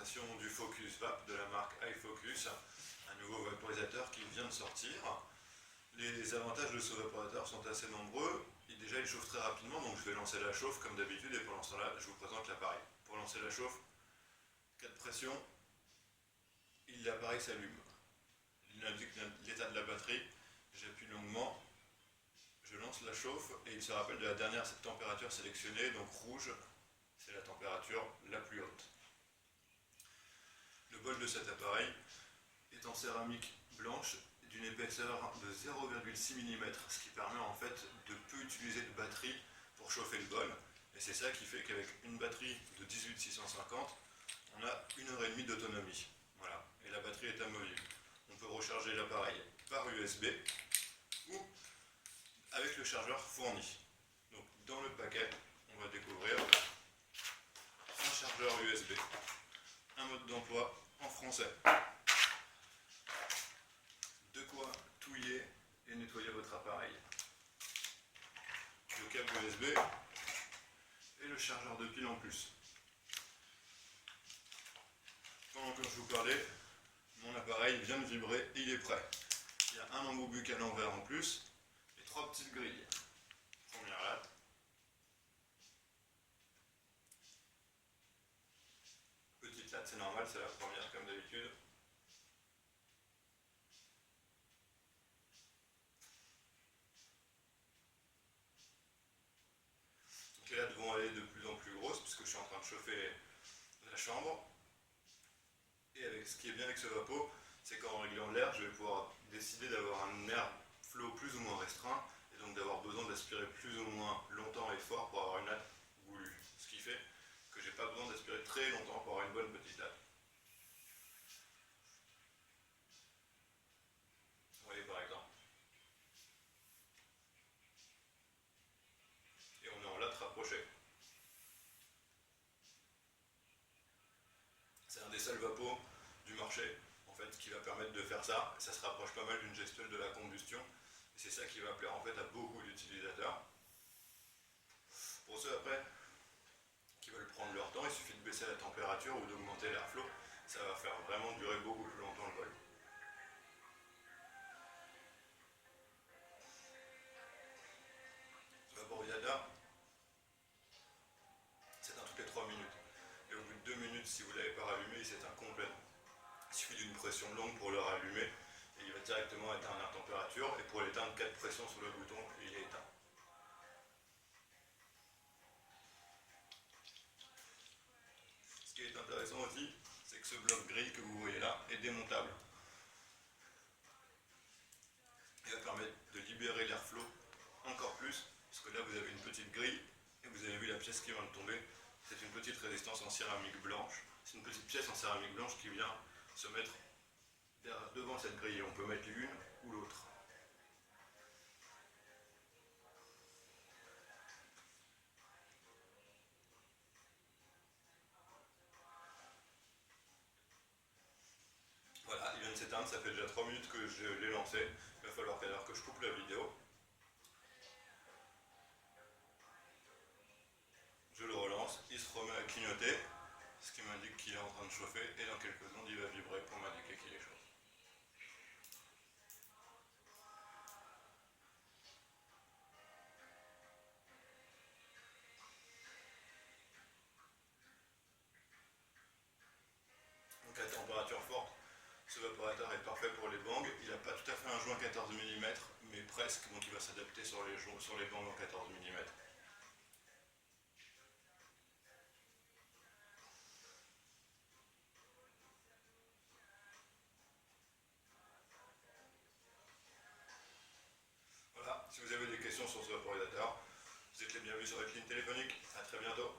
présentation du Focus Vap de la marque iFocus, un nouveau vaporisateur qui vient de sortir. Les avantages de ce vaporisateur sont assez nombreux. Déjà, il chauffe très rapidement, donc je vais lancer la chauffe comme d'habitude et pendant ce temps-là, je vous présente l'appareil. Pour lancer la chauffe, 4 pressions, l'appareil s'allume. Il indique l'état de la batterie, j'appuie longuement, je lance la chauffe et il se rappelle de la dernière température sélectionnée, donc rouge, c'est la température la plus haute. Le bol de cet appareil est en céramique blanche d'une épaisseur de 0,6 mm, ce qui permet en fait de peu utiliser de batterie pour chauffer le bol. Et c'est ça qui fait qu'avec une batterie de 18650, on a 1h30 d'autonomie. Voilà. Et la batterie est amovible. On peut recharger l'appareil par USB ou avec le chargeur fourni. Donc dans le paquet, on va découvrir un chargeur USB, un mode d'emploi en français. De quoi touiller et nettoyer votre appareil. Le câble USB et le chargeur de pile en plus. Pendant que je vous parlais, mon appareil vient de vibrer et il est prêt. Il y a un embout buccal en verre en plus et 3 petites grilles. Première latte. Petite latte, c'est normal, c'est la première comme d'habitude. Donc les lattes vont aller de plus en plus grosses puisque je suis en train de chauffer la chambre. Et avec ce qui est bien avec ce vapeau, c'est qu'en réglant l'air, je vais pouvoir décider d'avoir un air flot plus ou moins restreint et donc d'avoir besoin d'aspirer plus ou moins longtemps et fort pour avoir une latte goulue. Ce qui fait que j'ai pas besoin d'aspirer très longtemps pour avoir une bonne petite latte. Vous voyez par exemple. Et on est en latte rapprochée. C'est un des seuls vapos du marché en fait qui va permettre de faire ça. Ça se rapproche pas mal d'une gestuelle de la combustion. Et c'est ça qui va plaire en fait à beaucoup d'utilisateurs. Pour ceux après qui veulent prendre leur temps, il suffit de baisser la température ou d'augmenter l'airflow. Ça va faire vraiment durer beaucoup plus longtemps le vol. Ce vaporisateur, s'éteint toutes les 3 minutes. Et au bout de 2 minutes, si vous ne l'avez pas rallumé, il s'éteint complètement. Il suffit d'une pression longue pour le rallumer et il va directement éteindre la température. Et pour l'éteindre, 4 pressions sur le bouton et il est éteint. Ce qui est intéressant aussi, c'est que ce bloc grille que vous voyez là est démontable. Il va permettre de libérer l'airflow encore plus, parce que là vous avez une petite grille et vous avez vu la pièce qui vient de tomber. C'est une petite résistance en céramique blanche. C'est une petite pièce en céramique blanche qui vient se mettre devant cette grille. On peut mettre l'une ou l'autre. Voilà, il vient de s'éteindre, ça fait déjà 3 minutes que je l'ai lancé. Il va falloir alors que je coupe la vidéo. Je le relance, il se remet à clignoter, ce qui m'indique qu'il est en train de chauffer et dans quelques secondes il va vibrer pour m'indiquer qu'il est chaud. Donc à température forte, ce vaporateur est parfait pour les bangs. Il n'a pas tout à fait un joint 14 mm, mais presque, donc il va s'adapter sur les bangs en 14 mm. Voilà, si vous avez des questions sur ce vaporisateur, vous êtes les bienvenus sur votre ligne téléphonique. A très bientôt.